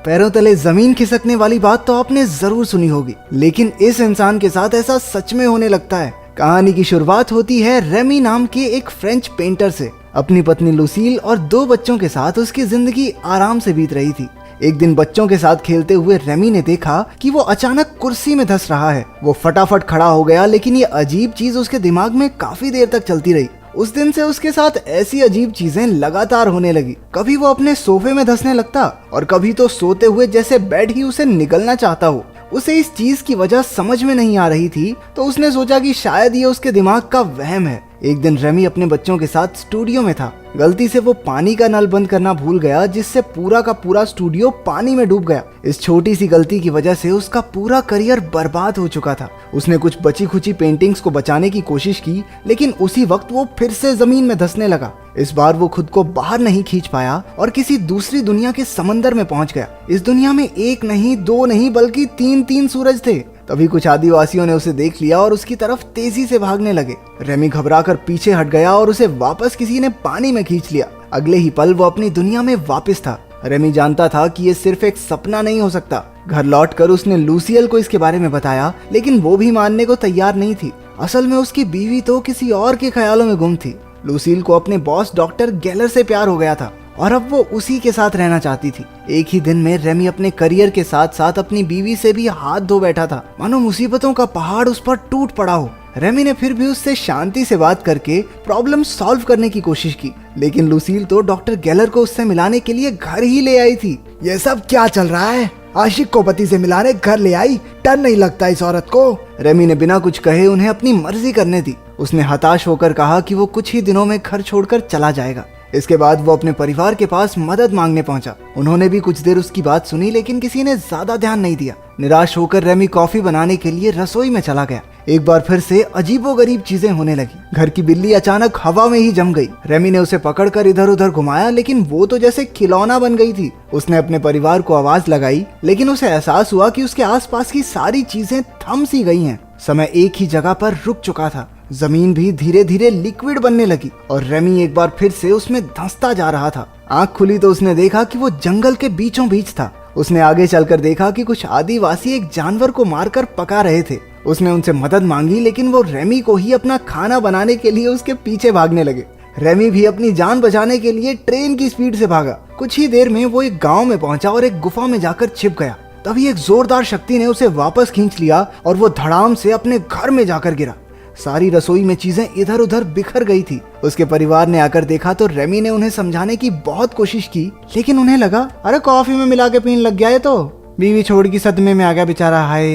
पैरों तले जमीन खिसकने वाली बात तो आपने जरूर सुनी होगी, लेकिन इस इंसान के साथ ऐसा सच में होने लगता है। कहानी की शुरुआत होती है रेमी नाम के एक फ्रेंच पेंटर से। अपनी पत्नी लुसील और 2 बच्चों के साथ उसकी जिंदगी आराम से बीत रही थी। एक दिन बच्चों के साथ खेलते हुए रेमी ने देखा कि वो अचानक कुर्सी में धंस रहा है। वो फटाफट खड़ा हो गया, लेकिन ये अजीब चीज उसके दिमाग में काफी देर तक चलती रही। उस दिन से उसके साथ ऐसी अजीब चीजें लगातार होने लगी। कभी वो अपने सोफे में धंसने लगता और कभी तो सोते हुए जैसे बेड ही उसे निगलना चाहता हो। उसे इस चीज की वजह समझ में नहीं आ रही थी, तो उसने सोचा कि शायद ये उसके दिमाग का वहम है। एक दिन रेमी अपने बच्चों के साथ स्टूडियो में था। गलती से वो पानी का नल बंद करना भूल गया, जिससे पूरा का पूरा स्टूडियो पानी में डूब गया। इस छोटी सी गलती की वजह से उसका पूरा करियर बर्बाद हो चुका था। उसने कुछ बची खुची पेंटिंग्स को बचाने की कोशिश की, लेकिन उसी वक्त वो फिर से जमीन में धंसने लगा। इस बार वो खुद को बाहर नहीं खींच पाया और किसी दूसरी दुनिया के समंदर में पहुंच गया। इस दुनिया में 1 नहीं 2 नहीं बल्कि 3 सूरज थे। तभी कुछ आदिवासियों ने उसे देख लिया और उसकी तरफ तेजी से भागने लगे। रेमी घबराकर पीछे हट गया और उसे वापस किसी ने पानी में खींच लिया। अगले ही पल वो अपनी दुनिया में वापस था। रेमी जानता था कि ये सिर्फ एक सपना नहीं हो सकता। घर लौटकर उसने लूसियल को इसके बारे में बताया, लेकिन वो भी मानने को तैयार नहीं थी। असल में उसकी बीवी तो किसी और के ख्यालों में गुम थी। लूसील को अपने बॉस डॉक्टर गेलर से प्यार हो गया था और अब वो उसी के साथ रहना चाहती थी। एक ही दिन में रेमी अपने करियर के साथ साथ अपनी बीवी से भी हाथ धो बैठा था, मानो मुसीबतों का पहाड़ उस पर टूट पड़ा हो। रेमी ने फिर भी उससे शांति से बात करके प्रॉब्लम सॉल्व करने की कोशिश की, लेकिन लुसील तो डॉक्टर गेलर को उससे मिलाने के लिए घर ही ले आई थी। ये सब क्या चल रहा है? आशिक को पति से मिलाने घर ले आई? डर नहीं लगता इस औरत को? रेमी ने बिना कुछ कहे उन्हें अपनी मर्जी करने दी। उसने हताश होकर कहा कि वो कुछ ही दिनों में घर छोड़कर चला जाएगा। इसके बाद वो अपने परिवार के पास मदद मांगने पहुंचा। उन्होंने भी कुछ देर उसकी बात सुनी, लेकिन किसी ने ज्यादा ध्यान नहीं दिया। निराश होकर रेमी कॉफी बनाने के लिए रसोई में चला गया। एक बार फिर से अजीबोगरीब चीजें होने लगी। घर की बिल्ली अचानक हवा में ही जम गई। रेमी ने उसे पकड़कर इधर उधर घुमाया, लेकिन वो तो जैसे खिलौना बन गई थी। उसने अपने परिवार को आवाज लगाई, लेकिन उसे एहसास हुआ कि उसके आसपास की सारी चीजें थम सी गई हैं। समय एक ही जगह पर रुक चुका था। जमीन भी धीरे धीरे लिक्विड बनने लगी और रेमी एक बार फिर से उसमें धंसता जा रहा था। आंख खुली तो उसने देखा कि वो जंगल के बीचों बीच था। उसने आगे चलकर देखा कि कुछ आदिवासी एक जानवर को मारकर पका रहे थे। उसने उनसे मदद मांगी, लेकिन वो रेमी को ही अपना खाना बनाने के लिए उसके पीछे भागने लगे। रेमी भी अपनी जान बचाने के लिए ट्रेन की स्पीड से भागा। कुछ ही देर में वो एक गांव में पहुंचा और एक गुफा में जाकर छिप गया। तभी एक जोरदार शक्ति ने उसे वापस खींच लिया और वो धड़ाम से अपने घर में जाकर गिरा। सारी रसोई में चीजें इधर उधर बिखर गई थी। उसके परिवार ने आकर देखा तो रेमी ने उन्हें समझाने की बहुत कोशिश की, लेकिन उन्हें लगा अरे कॉफी में मिला के पीने लग गया, ये तो बीवी छोड़ की सदमे में आ गया बेचारा, हाय।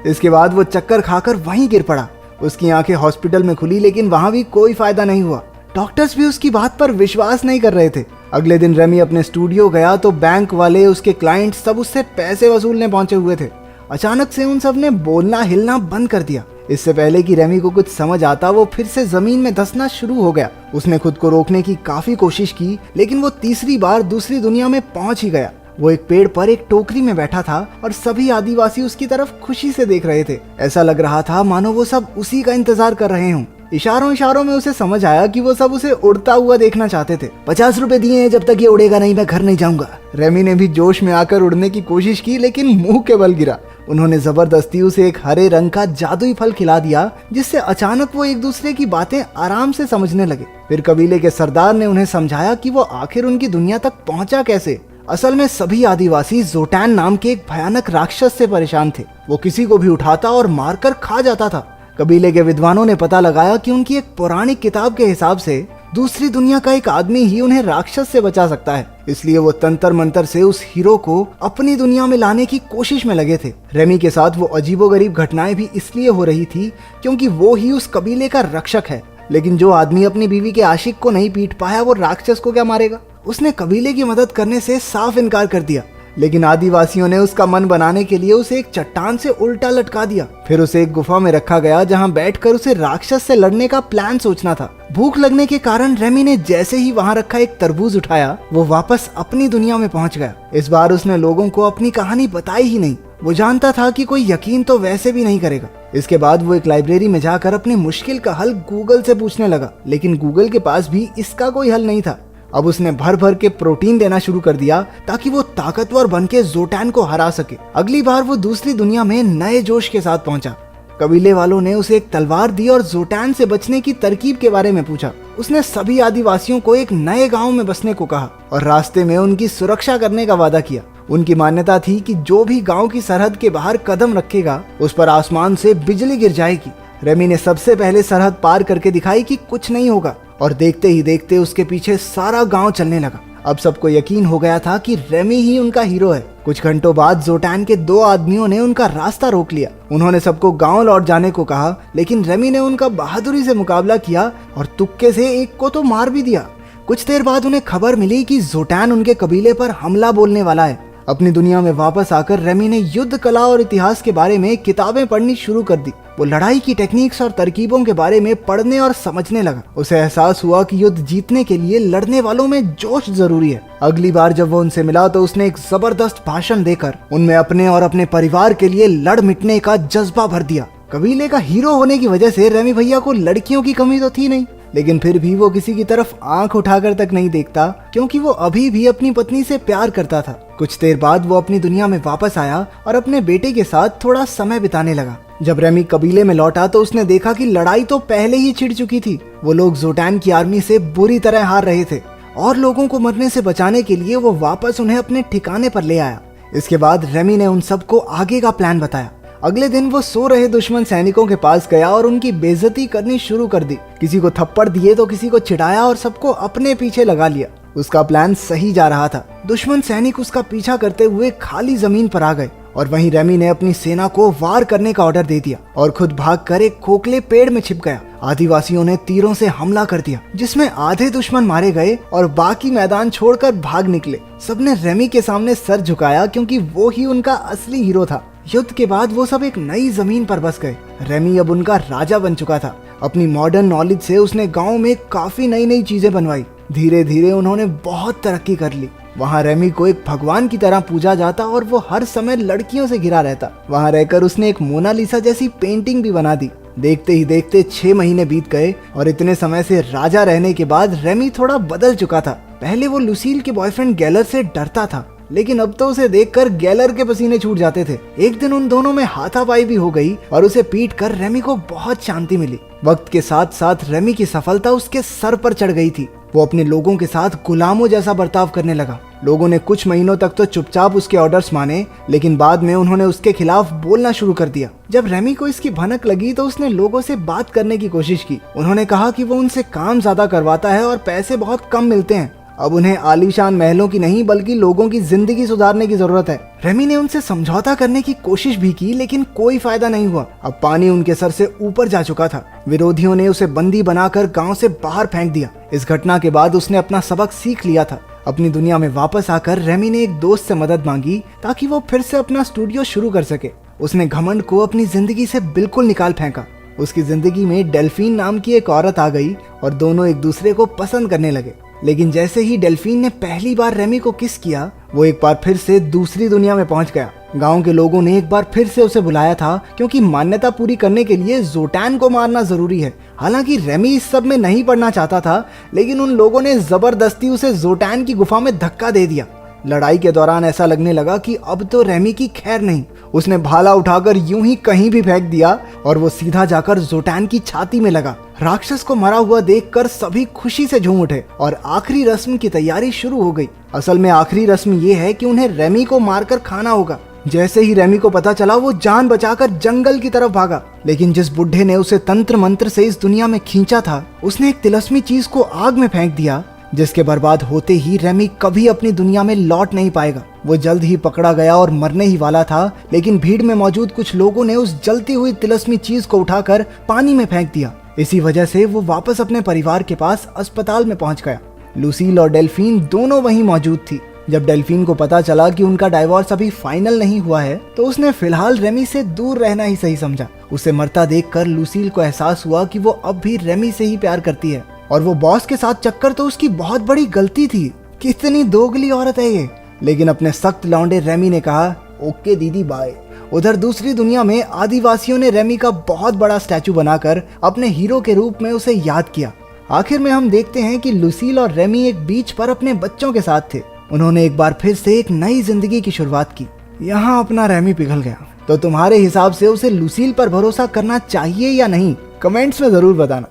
इसके बाद वो चक्कर खाकर वहीं गिर पड़ा। उसकी आंखें हॉस्पिटल में खुली, लेकिन वहां भी कोई फायदा नहीं हुआ। डॉक्टर्स भी उसकी बात पर विश्वास नहीं कर रहे थे। अगले दिन रेमी अपने स्टूडियो गया तो बैंक वाले, उसके क्लाइंट सब उससे पैसे वसूलने पहुंचे हुए थे। अचानक से उन सब ने बोलना हिलना बंद कर दिया। इससे पहले कि रेमी को कुछ समझ आता, वो फिर से जमीन में धंसना शुरू हो गया। उसने खुद को रोकने की काफी कोशिश की, लेकिन वो तीसरी बार दूसरी दुनिया में पहुंच ही गया। वो एक पेड़ पर एक टोकरी में बैठा था और सभी आदिवासी उसकी तरफ खुशी से देख रहे थे। ऐसा लग रहा था मानो वो सब उसी का इंतजार कर रहे हों। इशारों इशारों में उसे समझ आया कि वो सब उसे उड़ता हुआ देखना चाहते थे। 50 रुपए दिए हैं, जब तक ये उड़ेगा नहीं मैं घर नहीं जाऊंगा। रेमी ने भी जोश में आकर उड़ने की कोशिश की, लेकिन मुंह के बल गिरा। उन्होंने जबरदस्ती उसे एक हरे रंग का जादुई फल खिला दिया, जिससे अचानक वो एक दूसरे की बातें आराम से समझने लगे। फिर कबीले के सरदार ने उन्हें समझाया कि वो आखिर उनकी दुनिया तक पहुंचा कैसे। असल में सभी आदिवासी जोटैन नाम के एक भयानक राक्षस से परेशान थे। वो किसी को भी उठाता और मारकर खा जाता था। कबीले के विद्वानों ने पता लगाया कि उनकी एक पौराणिक किताब के हिसाब से दूसरी दुनिया का एक आदमी ही उन्हें राक्षस से बचा सकता है। इसलिए वो तंत्र मंत्र से उस हीरो को अपनी दुनिया में लाने की कोशिश में लगे थे। रेमी के साथ वो अजीबोगरीब घटनाएं भी इसलिए हो रही थी क्योंकि वो ही उस कबीले का रक्षक है। लेकिन जो आदमी अपनी बीवी के आशिक को नहीं पीट पाया, वो राक्षस को क्या मारेगा? उसने कबीले की मदद करने से साफ इनकार कर दिया। लेकिन आदिवासियों ने उसका मन बनाने के लिए उसे एक चट्टान से उल्टा लटका दिया। फिर उसे एक गुफा में रखा गया, जहां बैठकर उसे राक्षस से लड़ने का प्लान सोचना था। भूख लगने के कारण रेमी ने जैसे ही वहां रखा एक तरबूज उठाया, वो वापस अपनी दुनिया में पहुंच गया। इस बार उसने लोगों को अपनी कहानी बताई ही नहीं। वो जानता था कि कोई यकीन तो वैसे भी नहीं करेगा। इसके बाद वो एक लाइब्रेरी में जाकर अपनी मुश्किल का हल गूगल से पूछने लगा, लेकिन गूगल के पास भी इसका कोई हल नहीं था। अब उसने भर भर के प्रोटीन देना शुरू कर दिया ताकि वो ताकतवर बन के जोटैन को हरा सके। अगली बार वो दूसरी दुनिया में नए जोश के साथ पहुंचा। कबीले वालों ने उसे एक तलवार दी और जोटैन से बचने की तरकीब के बारे में पूछा। उसने सभी आदिवासियों को एक नए गांव में बसने को कहा और रास्ते में उनकी सुरक्षा करने का वादा किया। उनकी मान्यता थी कि जो भी गांव की सरहद के बाहर कदम रखेगा उस पर आसमान से बिजली गिर जाएगी। रेमी ने सबसे पहले सरहद पार करके दिखाई कि कुछ नहीं होगा और देखते ही देखते उसके पीछे सारा गांव चलने लगा। अब सबको यकीन हो गया था कि रेमी ही उनका हीरो है। कुछ घंटों बाद जोटैन के 2 आदमियों ने उनका रास्ता रोक लिया। उन्होंने सबको गांव लौट जाने को कहा, लेकिन रेमी ने उनका बहादुरी से मुकाबला किया और तुक्के से एक को तो मार भी दिया। कुछ देर बाद उन्हें खबर मिली कि जोटैन उनके कबीले पर हमला बोलने वाला है। अपनी दुनिया में वापस आकर रेमी ने युद्ध कला और इतिहास के बारे में किताबें पढ़नी शुरू कर दी। वो लड़ाई की टेक्निक्स और तरकीबों के बारे में पढ़ने और समझने लगा। उसे एहसास हुआ कि युद्ध जीतने के लिए लड़ने वालों में जोश जरूरी है। अगली बार जब वो उनसे मिला तो उसने एक जबरदस्त भाषण देकर उनमें अपने और अपने परिवार के लिए लड़ मिटने का जज्बा भर दिया। कबीले का हीरो होने की वजह से रेमी भैया को लड़कियों की कमी तो थी नहीं, लेकिन फिर भी वो किसी की तरफ आंख उठाकर तक नहीं देखता क्योंकि वो अभी भी अपनी पत्नी से प्यार करता था। कुछ देर बाद वो अपनी दुनिया में वापस आया और अपने बेटे के साथ थोड़ा समय बिताने लगा। जब रेमी कबीले में लौटा तो उसने देखा कि लड़ाई तो पहले ही छिड़ चुकी थी। वो लोग जोटैन की आर्मी से बुरी तरह हार रहे थे और लोगों को मरने से बचाने के लिए वो वापस उन्हें अपने ठिकाने पर ले आया। इसके बाद रेमी ने उन सबको आगे का प्लान बताया। अगले दिन वो सो रहे दुश्मन सैनिकों के पास गया और उनकी बेइज्जती करनी शुरू कर दी। किसी को थप्पड़ दिए तो किसी को चिढ़ाया और सबको अपने पीछे लगा लिया। उसका प्लान सही जा रहा था। दुश्मन सैनिक उसका पीछा करते हुए खाली जमीन पर आ गए और वहीं रेमी ने अपनी सेना को वार करने का ऑर्डर दे दिया और खुद भागकर एक खोखले पेड़ में छिप गया। आदिवासियों ने तीरों से हमला कर दिया जिसमें आधे दुश्मन मारे गए और बाकी मैदान छोड़कर भाग निकले। सबने रेमी के सामने सर झुकाया क्योंकि वो ही उनका असली हीरो था। युद्ध के बाद वो सब एक नई जमीन पर बस गए। रेमी अब उनका राजा बन चुका था। अपनी मॉडर्न नॉलेज से उसने गांव में काफी नई नई चीजें बनवाई। धीरे धीरे उन्होंने बहुत तरक्की कर ली। वहाँ रेमी को एक भगवान की तरह पूजा जाता और वो हर समय लड़कियों से घिरा रहता। वहाँ रहकर उसने एक मोनालिसा जैसी पेंटिंग भी बना दी। देखते ही देखते 6 महीने बीत गए और इतने समय से राजा रहने के बाद रेमी थोड़ा बदल चुका था। पहले वो लुसील के बॉयफ्रेंड गैलर से डरता था, लेकिन अब तो उसे देखकर गैलर के पसीने छूट जाते थे। एक दिन उन दोनों में हाथापाई भी हो गई और उसे पीट कर रेमी को बहुत शांति मिली। वक्त के साथ साथ रेमी की सफलता उसके सर पर चढ़ गई थी। वो अपने लोगों के साथ गुलामों जैसा बर्ताव करने लगा। लोगों ने कुछ महीनों तक तो चुपचाप उसके ऑर्डर्स माने, लेकिन बाद में उन्होंने उसके खिलाफ बोलना शुरू कर दिया। जब रेमी को इसकी भनक लगी तो उसने लोगों से बात करने की कोशिश की। उन्होंने कहा कि वो उनसे काम ज्यादा करवाता है और पैसे बहुत कम मिलते हैं। अब उन्हें आलीशान महलों की नहीं बल्कि लोगों की जिंदगी सुधारने की जरूरत है। रेमी ने उनसे समझौता करने की कोशिश भी की, लेकिन कोई फायदा नहीं हुआ। अब पानी उनके सर से ऊपर जा चुका था। विरोधियों ने उसे बंदी बनाकर गांव से बाहर फेंक दिया। इस घटना के बाद उसने अपना सबक सीख लिया था। अपनी दुनिया में वापस आकर रेमी ने एक दोस्त से मदद मांगी ताकि वो फिर से अपना स्टूडियो शुरू कर सके। उसने घमंड को अपनी जिंदगी से बिल्कुल निकाल फेंका। उसकी जिंदगी में डेल्फिन नाम की एक औरत आ गई और दोनों एक दूसरे को पसंद करने लगे। लेकिन जैसे ही डेल्फिन ने पहली बार रेमी को किस किया, वो एक बार फिर से दूसरी दुनिया में पहुंच गया। गांव के लोगों ने एक बार फिर से उसे बुलाया था क्योंकि मान्यता पूरी करने के लिए जोटैन को मारना जरूरी है। हालांकि रेमी इस सब में नहीं पड़ना चाहता था, लेकिन उन लोगों ने जबरदस्ती उसे जोटैन की गुफा में धक्का दे दिया। लड़ाई के दौरान ऐसा लगने लगा कि अब तो रेमी की खैर नहीं। उसने भाला उठाकर यूं ही कहीं भी फेंक दिया और वो सीधा जाकर जोटैन की छाती में लगा। राक्षस को मरा हुआ देखकर सभी खुशी से झूम उठे और आखिरी रस्म की तैयारी शुरू हो गई। असल में आखिरी रस्म ये है कि उन्हें रेमी को मारकर खाना होगा। जैसे ही रेमी को पता चला वो जान बचाकर जंगल की तरफ भागा, लेकिन जिस बुढ़े ने उसे तंत्र मंत्र से इस दुनिया में खींचा था, उसने एक तिलस्मी चीज को आग में फेंक दिया, जिसके बर्बाद होते ही रेमी कभी अपनी दुनिया में लौट नहीं पाएगा। वो जल्द ही पकड़ा गया और मरने ही वाला था, लेकिन भीड़ में मौजूद कुछ लोगों ने उस जलती हुई तिलस्मी चीज को उठाकर पानी में फेंक दिया। इसी वजह से वो वापस अपने परिवार के पास अस्पताल में पहुंच गया। लुसील और डेल्फिन दोनों वहीं मौजूद थी। जब डेल्फिन को पता चला कि उनका डाइवोर्स अभी फाइनल नहीं हुआ है, तो उसने फिलहाल रेमी से दूर रहना ही सही समझा। उसे मरता देखकर लुसील को एहसास हुआ कि वो अब भी रेमी से ही प्यार करती है और वो बॉस के साथ चक्कर तो उसकी बहुत बड़ी गलती थी। कितनी दोगली औरत है ये। लेकिन अपने सख्त लौंडे रेमी ने कहा, ओके दीदी बाय। उधर दूसरी दुनिया में आदिवासियों ने रेमी का बहुत बड़ा स्टैचू बनाकर अपने हीरो के रूप में उसे याद किया। आखिर में हम देखते हैं कि लुसील और रेमी एक बीच पर अपने बच्चों के साथ थे। उन्होंने एक बार फिर से एक नई जिंदगी की शुरुआत की। यहाँ अपना रेमी पिघल गया। तो तुम्हारे हिसाब से उसे लुसील पर भरोसा करना चाहिए या नहीं, कमेंट्स में जरूर बताना।